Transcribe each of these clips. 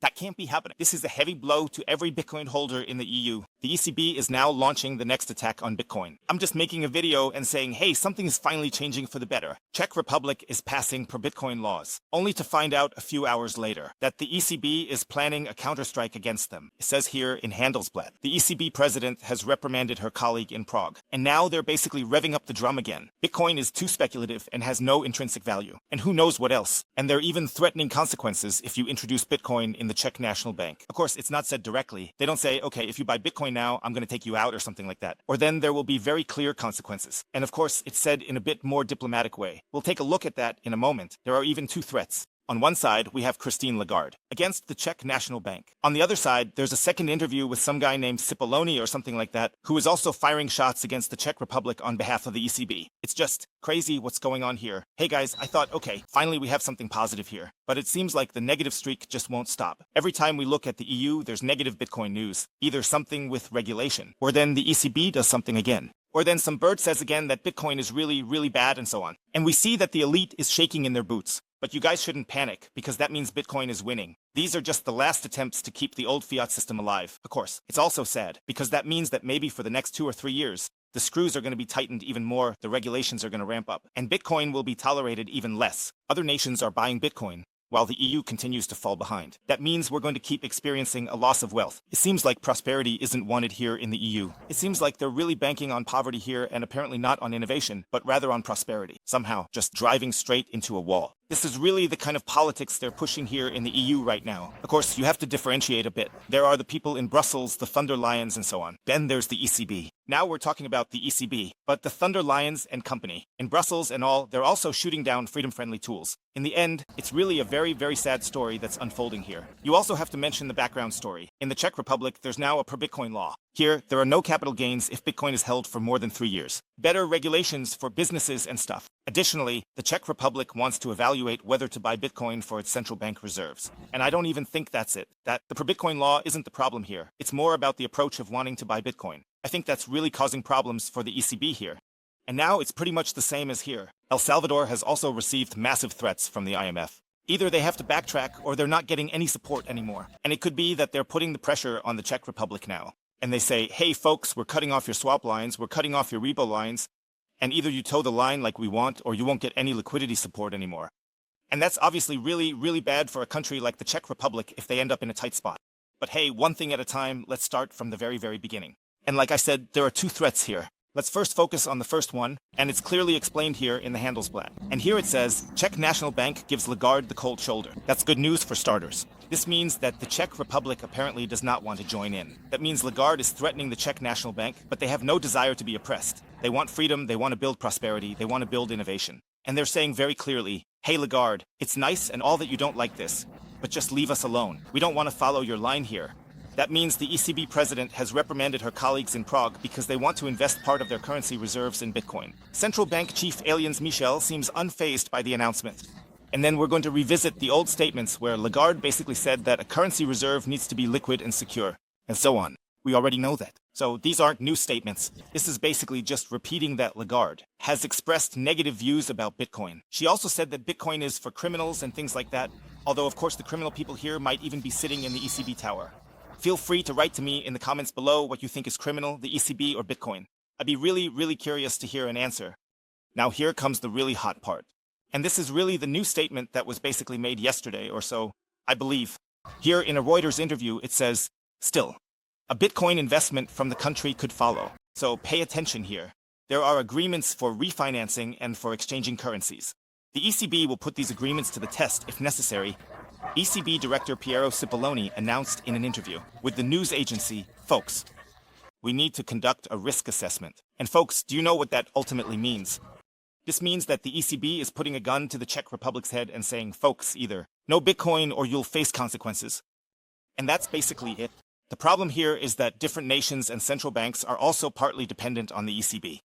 That can't be happening. This is a heavy blow to every Bitcoin holder in the EU. The ECB is now launching the next attack on Bitcoin. I'm just making a video and saying, hey, something is finally changing for the better. Czech Republic is passing pro-Bitcoin laws, only to find out a few hours later that the ECB is planning a counterstrike against them. It says here in Handelsblatt, the ECB president has reprimanded her colleague in Prague, and now they're basically revving up the drum again. Bitcoin is too speculative and has no intrinsic value, and who knows what else. And they're even threatening consequences if you introduce Bitcoin in the Czech National Bank. Of course, it's not said directly. They don't say, okay, if you buy Bitcoin now, I'm going to take you out or something like that. Or then there will be very clear consequences. And of course, it's said in a bit more diplomatic way. We'll take a look at that in a moment. There are even two threats. On one side, we have Christine Lagarde against the Czech National Bank. On the other side, there's a second interview with some guy named Cipollone or something like that, who is also firing shots against the Czech Republic on behalf of the ECB. It's just crazy what's going on here. Hey guys, I thought, okay, finally we have something positive here. But it seems like the negative streak just won't stop. Every time we look at the EU, there's negative Bitcoin news. Either something with regulation, or then the ECB does something again. Or then some bird says again that Bitcoin is really, really bad and so on. And we see that the elite is shaking in their boots. But you guys shouldn't panic, because that means Bitcoin is winning. These are just the last attempts to keep the old fiat system alive. Of course, it's also sad, because that means that maybe for the next 2 or 3 years, the screws are going to be tightened even more, the regulations are going to ramp up, and Bitcoin will be tolerated even less. Other nations are buying Bitcoin, while the EU continues to fall behind. That means we're going to keep experiencing a loss of wealth. It seems like prosperity isn't wanted here in the EU. It seems like they're really banking on poverty here and apparently not on innovation, but rather on prosperity. Somehow, just driving straight into a wall. This is really the kind of politics they're pushing here in the EU right now. Of course, you have to differentiate a bit. There are the people in Brussels, the Thunder Lions, and so on. Then there's the ECB. Now we're talking about the ECB, but the Thunder Lions and company. In Brussels and all, they're also shooting down freedom-friendly tools. In the end, it's really a very, very sad story that's unfolding here. You also have to mention the background story. In the Czech Republic, there's now a pro-Bitcoin law. Here, there are no capital gains if Bitcoin is held for more than 3 years. Better regulations for businesses and stuff. Additionally, the Czech Republic wants to evaluate whether to buy Bitcoin for its central bank reserves. And I don't even think that's it. That the pro-Bitcoin law isn't the problem here. It's more about the approach of wanting to buy Bitcoin. I think that's really causing problems for the ECB here. And now it's pretty much the same as here. El Salvador has also received massive threats from the IMF. Either they have to backtrack or they're not getting any support anymore. And it could be that they're putting the pressure on the Czech Republic now. And they say, hey folks, we're cutting off your swap lines, we're cutting off your repo lines, and either you toe the line like we want or you won't get any liquidity support anymore. And that's obviously really, really bad for a country like the Czech Republic if they end up in a tight spot. But hey, one thing at a time, let's start from the very, very beginning. And like I said, there are two threats here. Let's first focus on the first one, and it's clearly explained here in the Handelsblatt. And here it says, Czech National Bank gives Lagarde the cold shoulder. That's good news for starters. This means that the Czech Republic apparently does not want to join in. That means Lagarde is threatening the Czech National Bank, but they have no desire to be oppressed. They want freedom, they want to build prosperity, they want to build innovation. And they're saying very clearly, hey Lagarde, it's nice and all that you don't like this, but just leave us alone. We don't want to follow your line here. That means the ECB president has reprimanded her colleagues in Prague because they want to invest part of their currency reserves in Bitcoin. Central Bank Chief Aliens Michel seems unfazed by the announcement. And then we're going to revisit the old statements where Lagarde basically said that a currency reserve needs to be liquid and secure, and so on. We already know that. So these aren't new statements. This is basically just repeating that Lagarde has expressed negative views about Bitcoin. She also said that Bitcoin is for criminals and things like that, although of course the criminal people here might even be sitting in the ECB tower. Feel free to write to me in the comments below what you think is criminal, the ECB or Bitcoin. I'd be really, really curious to hear an answer. Now here comes the really hot part. And this is really the new statement that was basically made yesterday or so, I believe. Here in a Reuters interview, it says, still, a Bitcoin investment from the country could follow. So pay attention here. There are agreements for refinancing and for exchanging currencies. The ECB will put these agreements to the test if necessary. ECB Director Piero Cipollone announced in an interview with the news agency, folks, we need to conduct a risk assessment. And folks, do you know what that ultimately means? This means that the ECB is putting a gun to the Czech Republic's head and saying, folks, either no Bitcoin or you'll face consequences. And that's basically it. The problem here is that different nations and central banks are also partly dependent on the ECB.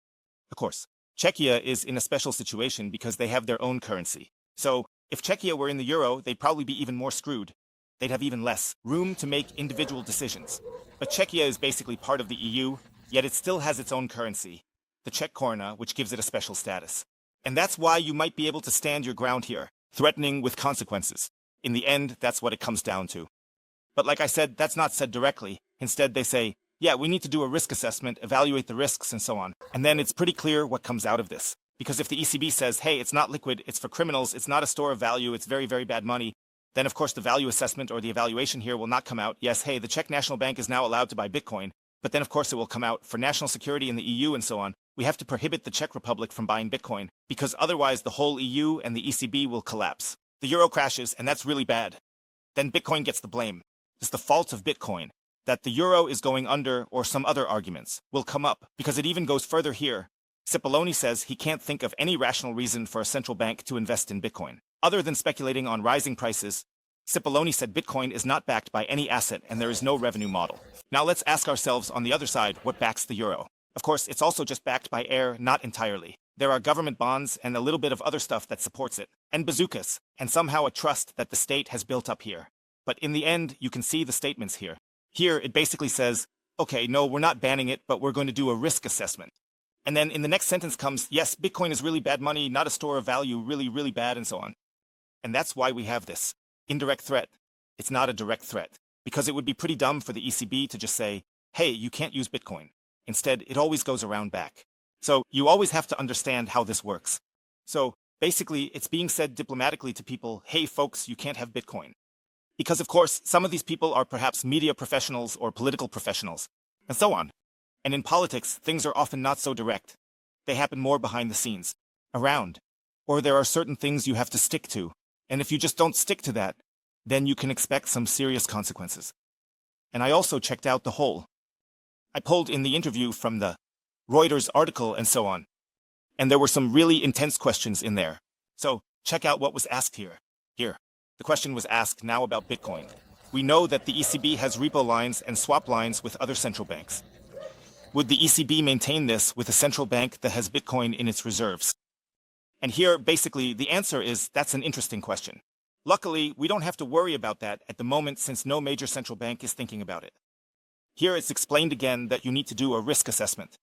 Of course, Czechia is in a special situation because they have their own currency. So, if Czechia were in the euro, they'd probably be even more screwed. They'd have even less room to make individual decisions. But Czechia is basically part of the EU, yet it still has its own currency, the Czech koruna, which gives it a special status. And that's why you might be able to stand your ground here, threatening with consequences. In the end, that's what it comes down to. But like I said, that's not said directly. Instead, they say, yeah, we need to do a risk assessment, evaluate the risks, and so on. And then it's pretty clear what comes out of this. Because if the ECB says, hey, it's not liquid, it's for criminals, it's not a store of value, it's very, very bad money, then of course the value assessment or the evaluation here will not come out. Yes, hey, the Czech National Bank is now allowed to buy Bitcoin, but then of course it will come out for national security in the EU and so on. We have to prohibit the Czech Republic from buying Bitcoin, because otherwise the whole EU and the ECB will collapse. The euro crashes, and that's really bad. Then Bitcoin gets the blame. It's the fault of Bitcoin. That the euro is going under or some other arguments will come up, because it even goes further here. Cipollone says he can't think of any rational reason for a central bank to invest in Bitcoin. Other than speculating on rising prices, Cipollone said Bitcoin is not backed by any asset and there is no revenue model. Now let's ask ourselves on the other side what backs the euro. Of course, it's also just backed by air, not entirely. There are government bonds and a little bit of other stuff that supports it, and bazookas, and somehow a trust that the state has built up here. But in the end, you can see the statements here. Here, it basically says, okay, no, we're not banning it, but we're going to do a risk assessment. And then in the next sentence comes, yes, Bitcoin is really bad money, not a store of value, really, really bad, and so on. And that's why we have this indirect threat. It's not a direct threat, because it would be pretty dumb for the ECB to just say, hey, you can't use Bitcoin. Instead, it always goes around back. So you always have to understand how this works. So basically, it's being said diplomatically to people, hey, folks, you can't have Bitcoin. Because, of course, some of these people are perhaps media professionals or political professionals, and so on. And in politics, things are often not so direct. They happen more behind the scenes, around. Or there are certain things you have to stick to, and if you just don't stick to that, then you can expect some serious consequences. And I also checked out the whole. I pulled in the interview from the Reuters article and so on. And there were some really intense questions in there. So check out what was asked here. Here. The question was asked now about Bitcoin. We know that the ECB has repo lines and swap lines with other central banks. Would the ECB maintain this with a central bank that has Bitcoin in its reserves? And here, basically, the answer is that's an interesting question. Luckily, we don't have to worry about that at the moment since no major central bank is thinking about it. Here it's explained again that you need to do a risk assessment.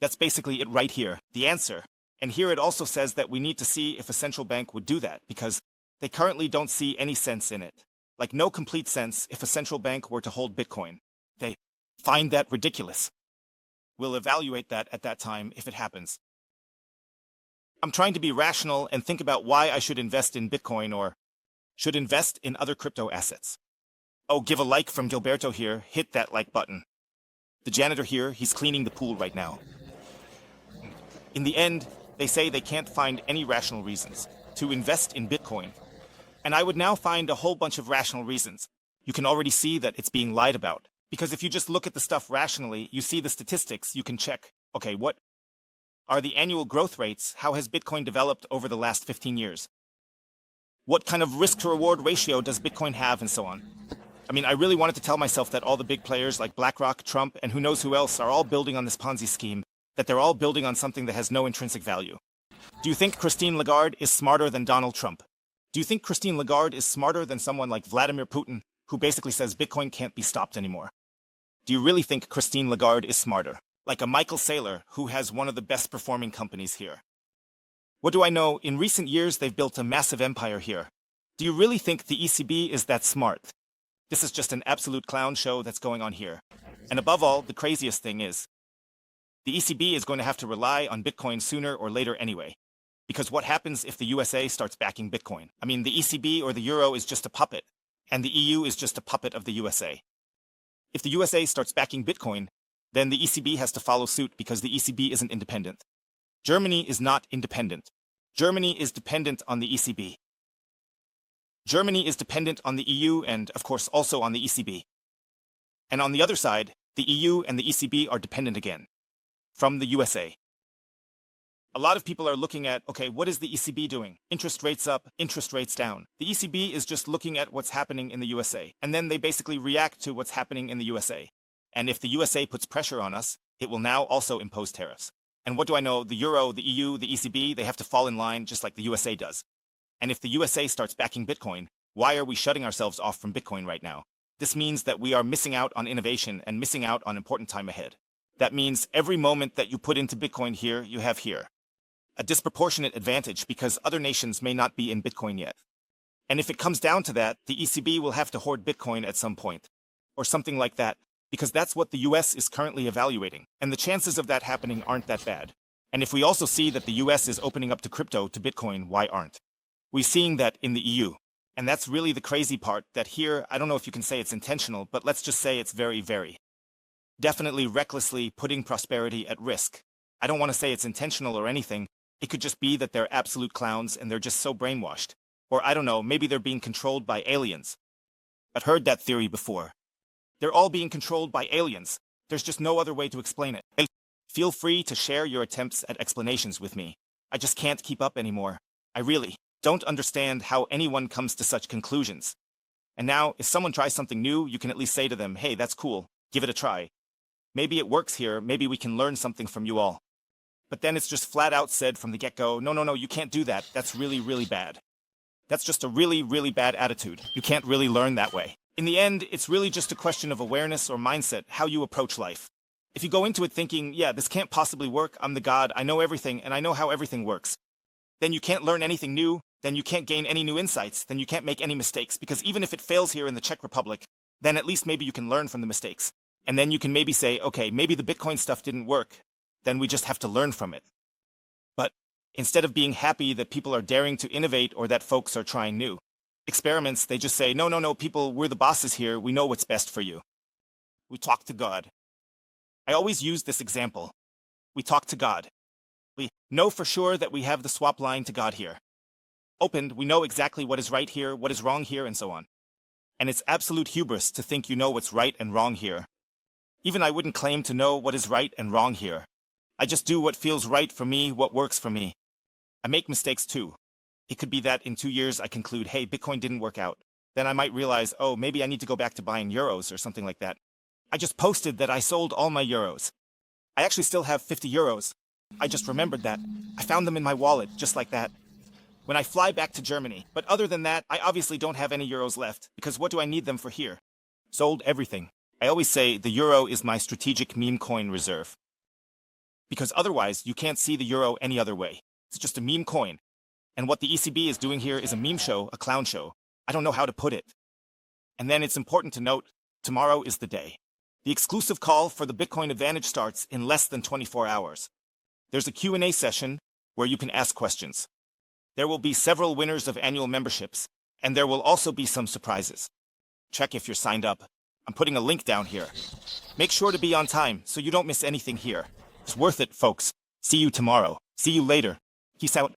That's basically it right here, the answer. And here it also says that we need to see if a central bank would do that because they currently don't see any sense in it. Like no complete sense if a central bank were to hold Bitcoin. They find that ridiculous. We'll evaluate that at that time if it happens. I'm trying to be rational and think about why I should invest in Bitcoin or should invest in other crypto assets. Oh, give a like from Gilberto here. Hit that like button. The janitor here, he's cleaning the pool right now. In the end, they say they can't find any rational reasons to invest in Bitcoin. And I would now find a whole bunch of rational reasons. You can already see that it's being lied about. Because if you just look at the stuff rationally, you see the statistics, you can check, okay, what are the annual growth rates? How has Bitcoin developed over the last 15 years? What kind of risk-to-reward ratio does Bitcoin have and so on? I mean, I really wanted to tell myself that all the big players like BlackRock, Trump, and who knows who else are all building on this Ponzi scheme, that they're all building on something that has no intrinsic value. Do you think Christine Lagarde is smarter than Donald Trump? Do you think Christine Lagarde is smarter than someone like Vladimir Putin, who basically says Bitcoin can't be stopped anymore? Do you really think Christine Lagarde is smarter? Like a Michael Saylor, who has one of the best performing companies here. What do I know? In recent years, they've built a massive empire here. Do you really think the ECB is that smart? This is just an absolute clown show that's going on here. And above all, the craziest thing is, the ECB is going to have to rely on Bitcoin sooner or later anyway. Because what happens if the USA starts backing Bitcoin? I mean, the ECB or the euro is just a puppet, and the EU is just a puppet of the USA. If the USA starts backing Bitcoin, then the ECB has to follow suit because the ECB isn't independent. Germany is not independent. Germany is dependent on the ECB. Germany is dependent on the EU and, of course, also on the ECB. And on the other side, the EU and the ECB are dependent again from the USA. A lot of people are looking at, okay, what is the ECB doing? Interest rates up, interest rates down. The ECB is just looking at what's happening in the USA, and then they basically react to what's happening in the USA. And if the USA puts pressure on us, it will now also impose tariffs. And what do I know? The euro, the EU, the ECB, they have to fall in line just like the USA does. And if the USA starts backing Bitcoin, why are we shutting ourselves off from Bitcoin right now? This means that we are missing out on innovation and missing out on important time ahead. That means every moment that you put into Bitcoin here, you have here a disproportionate advantage because other nations may not be in Bitcoin yet. And if it comes down to that, the ECB will have to hoard Bitcoin at some point, or something like that, because that's what the US is currently evaluating, and the chances of that happening aren't that bad. And if we also see that the US is opening up to crypto, to Bitcoin, why aren't we seeing that in the EU? And that's really the crazy part, that here, I don't know if you can say it's intentional, but let's just say it's very, very definitely recklessly putting prosperity at risk. I don't want to say it's intentional or anything. It could just be that they're absolute clowns and they're just so brainwashed. Or I don't know, maybe they're being controlled by aliens. I've heard that theory before. They're all being controlled by aliens. There's just no other way to explain it. Feel free to share your attempts at explanations with me. I just can't keep up anymore. I really don't understand how anyone comes to such conclusions. And now, if someone tries something new, you can at least say to them, hey, that's cool, give it a try. Maybe it works here, maybe we can learn something from you all. But then it's just flat out said from the get-go, no, you can't do that, that's really, really bad. That's just a really, really bad attitude. You can't really learn that way. In the end, it's really just a question of awareness or mindset, how you approach life. If you go into it thinking, yeah, this can't possibly work, I'm the god, I know everything, and I know how everything works, then you can't learn anything new, then you can't gain any new insights, then you can't make any mistakes, because even if it fails here in the Czech Republic, then at least maybe you can learn from the mistakes. And then you can maybe say, okay, maybe the Bitcoin stuff didn't work, then we just have to learn from it. But instead of being happy that people are daring to innovate or that folks are trying new experiments, they just say, no, people, we're the bosses here, we know what's best for you. We talk to God. I always use this example. We talk to God. We know for sure that we have the swap line to God here. Opened, we know exactly what is right here, what is wrong here, and so on. And it's absolute hubris to think you know what's right and wrong here. Even I wouldn't claim to know what is right and wrong here. I just do what feels right for me, what works for me. I make mistakes too. It could be that in 2 years I conclude, hey, Bitcoin didn't work out. Then I might realize, oh, maybe I need to go back to buying euros or something like that. I just posted that I sold all my euros. I actually still have 50 euros. I just remembered that. I found them in my wallet, just like that. When I fly back to Germany. But other than that, I obviously don't have any euros left, because what do I need them for here? Sold everything. I always say the euro is my strategic meme coin reserve. Because otherwise, you can't see the euro any other way. It's just a meme coin. And what the ECB is doing here is a meme show, a clown show. I don't know how to put it. And then it's important to note, tomorrow is the day. The exclusive call for the Bitcoin Advantage starts in less than 24 hours. There's a Q&A session where you can ask questions. There will be several winners of annual memberships, and there will also be some surprises. Check if you're signed up. I'm putting a link down here. Make sure to be on time so you don't miss anything here. It's worth it, folks. See you tomorrow. See you later. Peace out.